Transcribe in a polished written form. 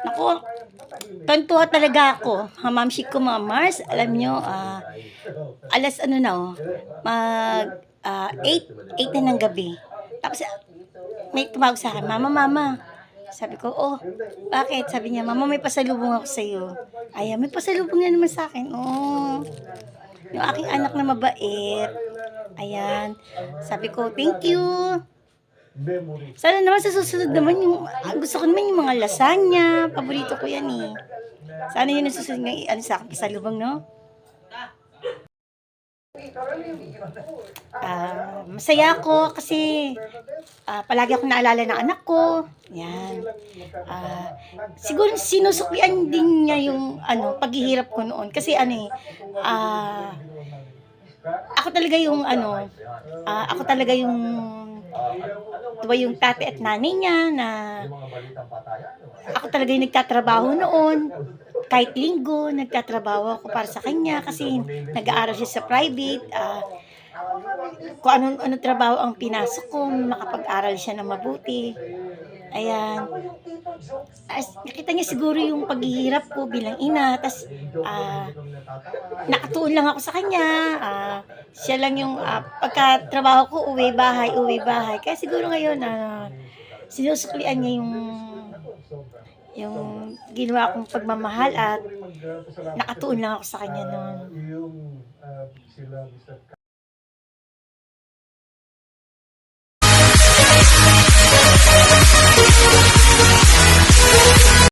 Naku, tuwan talaga ako, hamamsik ko mga Mars, alam niyo, alas ano na, mag, 8 na ng gabi. Tapos may tumawag sa'kin, "Mama, mama." Sabi ko, "Oh, bakit?" Sabi niya, "Mama, may pasalubong ako sa'yo." Ayan, may pasalubong na naman sa'kin, oh, yung aking anak na mabait. Ayan, sabi ko, "Thank you." Sana naman sa susunod naman yung gusto ko naman yung mga lasagna, paborito ko yan, eh. Sana yun ang susunod na i-ano sa'kin, pasalubong 'no? Masaya ako kasi, palagi akong naalala ng anak ko, 'yan. Ah, Siguro sinusuklian din niya yung ano, paghihirap ko noon kasi ano, eh, ah, ako talaga yung ano, ako talaga yung 'di ba yung tatay at nanay niya na ako talaga yung nagtatrabaho noon. Kahit linggo, nagtatrabaho ako para sa kanya kasi nag-aaral siya sa private. Kung anong trabaho ang pinasok ko, makapag-aral siya ng mabuti. Ayan. Nakita niya siguro yung paghihirap ko bilang ina, tas nakatuon lang ako sa kanya. Siya lang yung pagka trabaho ko, uwi bahay. Kaya siguro ngayon, sinusuklian niya yung ginawa kong pagmamahal at nakatuon lang ako sa kanya noon.